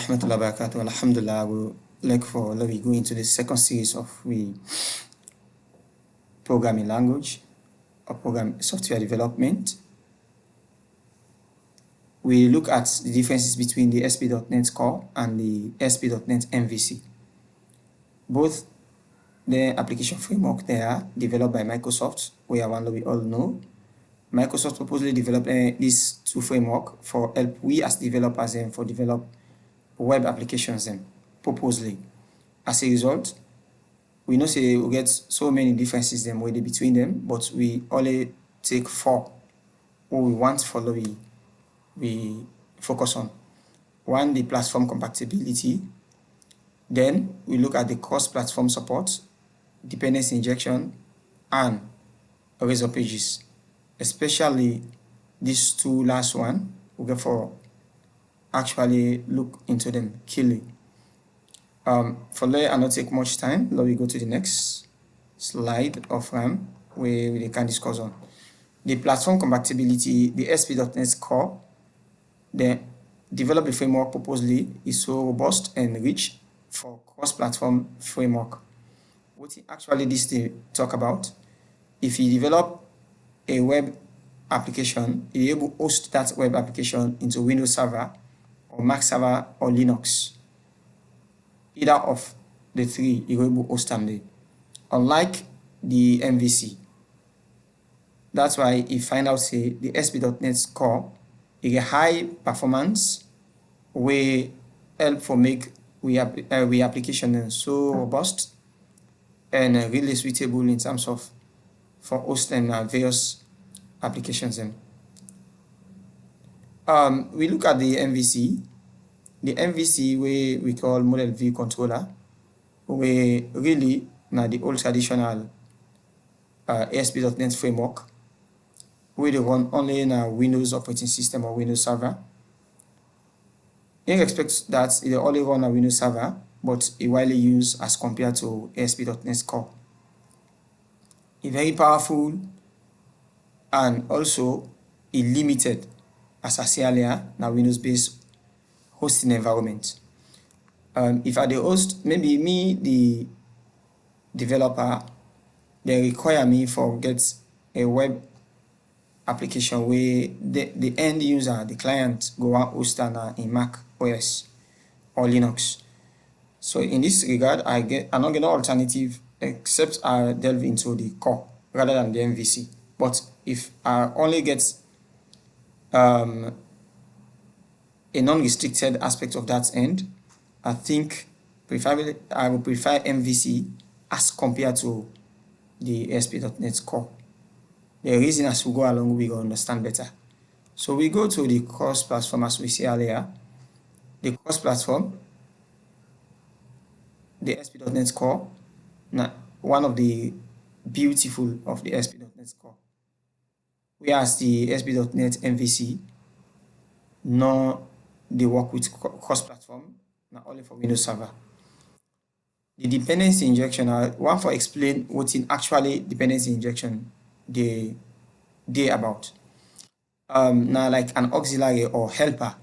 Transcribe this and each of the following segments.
rahmatullahi wa barakatuh. Alhamdulillah, we go into the second series of programming language or program software development. We look at the differences between the ASP.NET Core and the ASP.NET MVC. Both the application framework they are developed by Microsoft, we all know. Microsoft purposely developed these two framework for help we as developers for develop web applications purposely. As a result, we know say we get so many differences between them, but we only take four what we want follow we focus on. One, the platform compatibility. Then we look at the cross-platform support, dependency injection, and erasure pages. Especially these two last one, we go for actually look into them keenly. For that, I'll not take much time. Now we go to the next slide of RAM where we can discuss on the platform compatibility. The ASP.NET Core, the developed framework purposely is so robust and rich for cross-platform framework. What actually this to talk about? If you develop a web application, you're able to host that web application into Windows Server or Mac Server or Linux. Either of the three, you're able to host them there. Unlike the MVC. That's why you find out say the ASP.NET Core is a high performance way help for make we application so robust and really suitable in terms of for hosting various applications. We look at the MVC. The MVC we call model view controller, we really now the old traditional ASP.NET framework where they run only in a Windows operating system or Windows Server. In respect that it only run a Windows Server, but it widely used as compared to ASP.NET Core. It's very powerful and also limited, as I said earlier, now Windows-based hosting environment. If I the host, maybe me, the developer, they require me for get a web application where the end user, the client, go and host in Mac OS or Linux. So in this regard, I'm not getting no alternative except I delve into the core rather than the MVC. But if I only get a non-restricted aspect of that end, I think I would prefer MVC as compared to the ASP.NET Core. The reason as we go along, we will understand better. So we go to the cross-platform as we see earlier. The cross-platform, the ASP.NET Core, now one of the beautiful of the ASP.NET Core. Whereas the ASP.NET MVC, no, they work with cross-platform, not only for Windows Server. The dependency injection, I want to explain what in actually dependency injection they about. Now like an auxiliary or helper.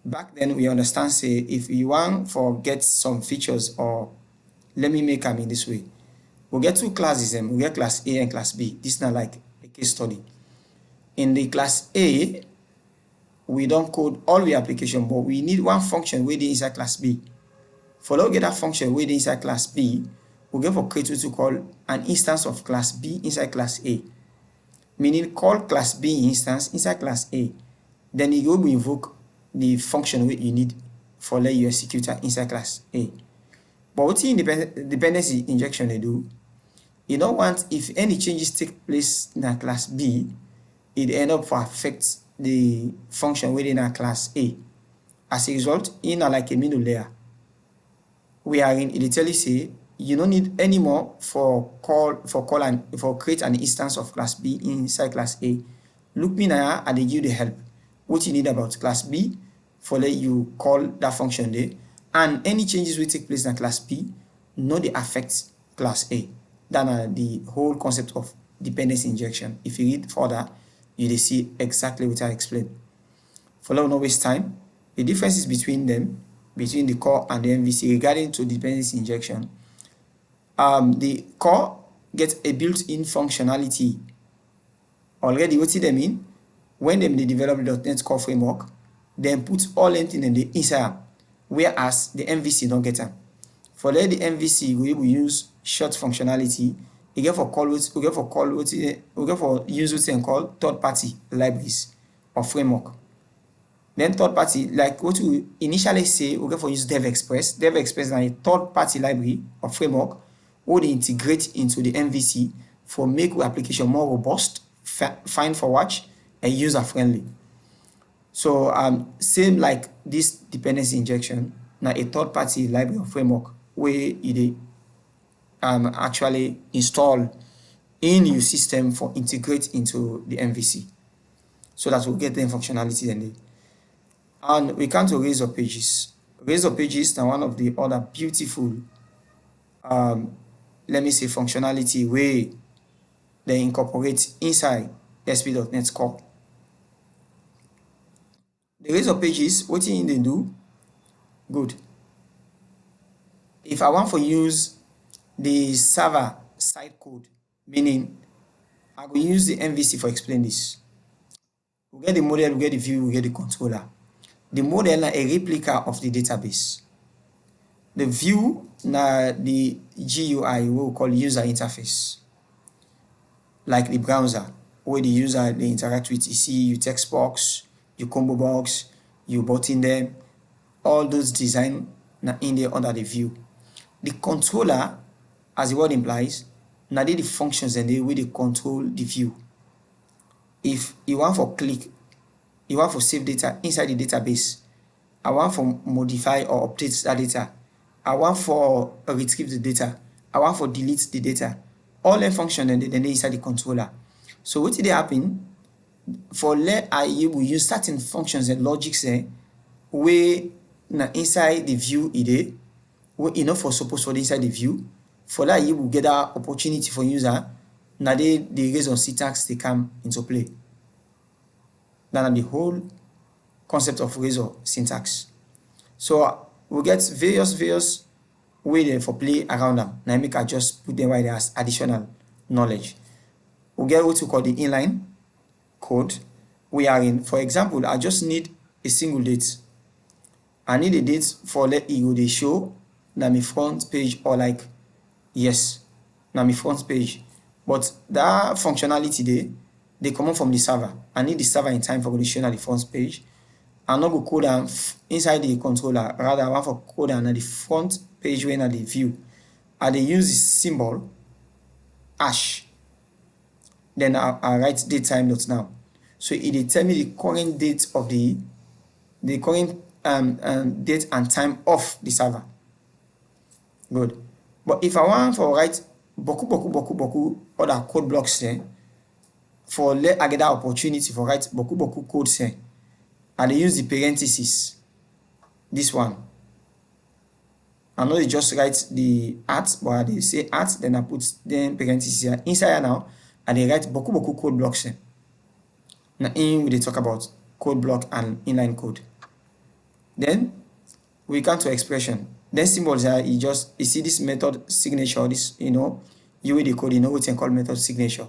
Back then we understand say if you want for get some features or let me make them in this way. We'll get two classes, we get class A and class B. This is not like a case study. In the class A, we don't code all the application, but we need one function within inside class B. For now, get that function within inside class B, we get for create what we call an instance of class B inside class A. Meaning call class B instance inside class A. Then you go invoke the function where you need for let you execute inside class A. But what in dependency injection they do, you don't want if any changes take place in a class B, it end up for affect the function within a class A. As a result, in a like a middle layer, we are in it tell you say you don't need any more for create an instance of class B inside class A. Look me now and they give the help. What you need about class B for let you call that function there, and any changes will take place in class B, not they affect class A. That's the whole concept of dependency injection. If you read further, you will see exactly what I explained. For now, no waste time. the differences between them, between the core and the MVC regarding to dependency injection. The core gets a built-in functionality already. What do they mean? When they develop the .NET Core framework, then put all anything in the inside, whereas the MVC don't get them. For the MVC, we will use short functionality. We get for use what and call third-party libraries or framework. Then third-party, like what we initially say, we get for use DevExpress. DevExpress is a third-party library or framework where they integrate into the MVC for make the application more robust, fine for watch, and user-friendly. So same like this dependency injection, now a third-party library or framework where you actually install in your system for integrate into the MVC. So that we'll get the functionality then. And we come to Razor Pages. Razor Pages now one of the other beautiful let me say functionality where they incorporate inside ASP.NET Core. The Razor Pages, what they do? Good. If I want to use the server side code, meaning I will use the MVC for explain this. We get the model, we get the view, we get the controller. The model is a replica of the database. The view na the GUI we will call user interface. Like the browser, where the user they interact with, you see your text box, your combo box, your button them, all those design na in there under the view. The controller, as the word implies, now the functions and the way they control the view. If you want for click, you want for save data inside the database, I want for modify or update that data, I want for retrieve the data, I want for delete the data, all the function and then they inside the controller. So what did they happen? For let I will use certain functions and logics there where now inside the view ide, where enough for suppose for the inside the view. For that you will get that opportunity for user. Now the reason syntax they come into play. Then the whole concept of Razor syntax. So we get various ways for play around them. Now I just put them right there as additional knowledge. We get what we call the inline code. We are in, for example, I just need a single date. I need a date for let ego they show na my front page or like yes, na my front page. But that functionality they come from the server. I need the server in time for the show na the front page. I'm not go code them inside the controller. Rather, I want for code them at the front page when at the view. I they use the symbol hash. Then I write date time notes now. So it will tell me the current date of the current date and time of the server. Good. But if I want for write boku other code blocks there, for let I get that opportunity for write boku code there, and they use the parentheses. This one. I know they just write the at, but they say at, then I put then parentheses here. Inside here now, and they write boku code blocks there. Now in we they talk about code block and inline code. Then we come to expression. Then symbols are you see this method signature, this you will decode, what you call method signature.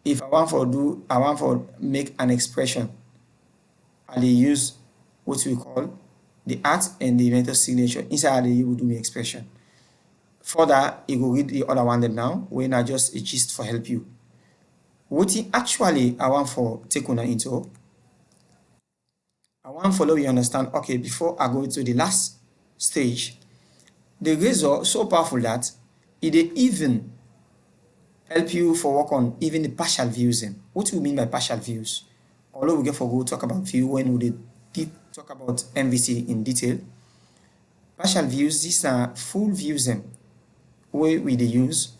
If I want for make an expression, and they use what we call the at and the method signature. Inside you will do the expression. Further, you go read the other one them now, when I just a gist for help you. What actually I want for take on into. I want to follow you understand, okay, before I go to the last stage, the Razor so powerful that it even help you for work on even the partial views. What do we mean by partial views? Although we get for go talk about view when we did talk about MVC in detail. Partial views, these are full views where we they use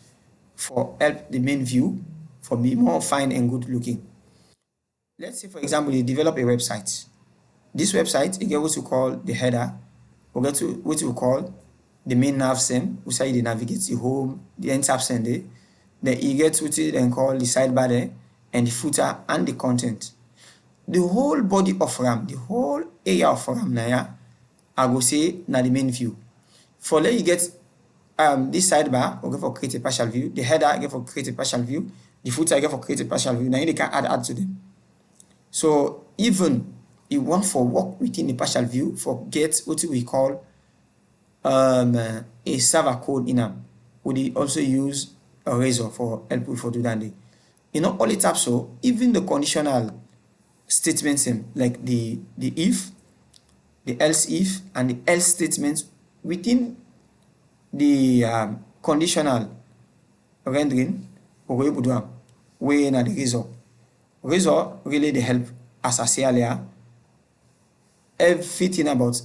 for help the main view for be more fine and good looking. Let's say for example, you develop a website. This website, you get what we call the header, we get to what we call the main nav sem, which is the navigate the home, the end tab send there. Then you get what you then call the sidebar there, and the footer and the content. the whole body of RAM, the whole area of RAM na ya, I go say na the main view. For let you get this sidebar, we go for create a partial view, the header I get for create a partial view, the footer I get for create a partial view. Now you can add to them. So even you want for work within the partial view, for get what we call a server code in them. We also use a razor for help for do that. You know, all it up so even the conditional statements like the if, the else if, and the else statements within the conditional rendering, we will do way na the razor. Razor really they help, as I say earlier, everything about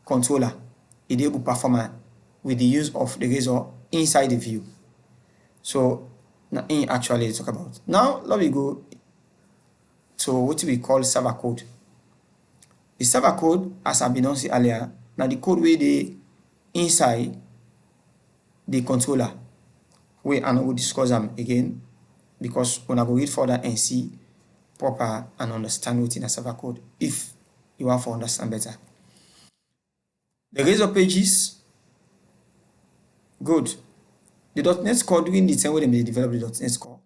controller is able to perform with the use of the razor inside the view. So now in actually talk about. Now let me go to what we call server code. The server code, as I've been on say earlier, now the code where they inside the controller. We and we'll discuss them again because when I go read further and see proper and understand what's in a server code if you want to understand better. The razor pages, good. The .NET Core doing the same way they develop the .NET Core.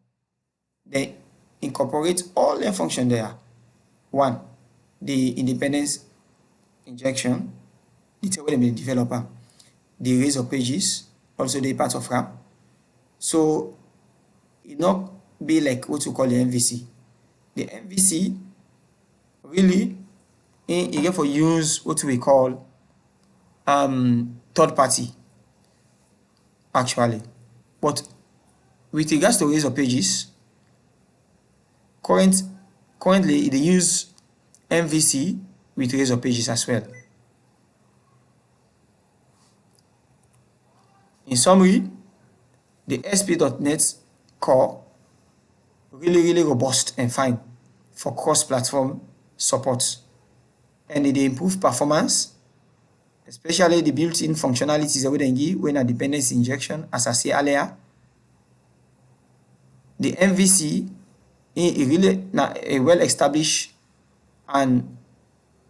They incorporate all their function there. One, the independence injection, the same way they develop the razor pages, also the part of RAM. So it not be like what you call the MVC. The MVC really you get for use what we call third party actually. But with regards to razor pages, currently they use MVC with razor pages as well. In summary, the ASP.NET Core really robust and fine for cross-platform support, and they improve performance, especially the built-in functionalities that we give when a dependency injection, as I said earlier. The MVC is really a well-established and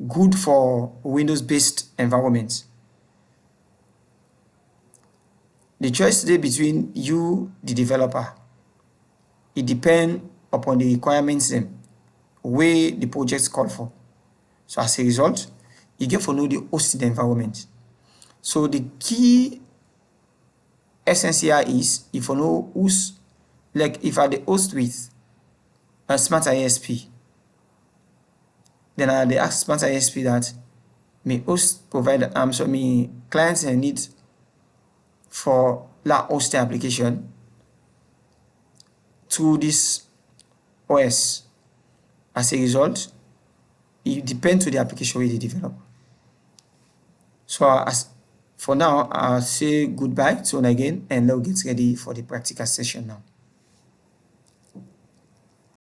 good for Windows-based environments. The choice today between you, the developer, it depends upon the requirements where the projects call for. So as a result, you get to know the hosted environment. So the key essence here is if you know who's like if I the host with a smart ISP, then I they ask smart ISP that may host provide so me clients need for la hosting application to this OS. As a result, it depends to the application we develop. So as for now, I'll say goodbye to you again and let's get ready for the practical session now.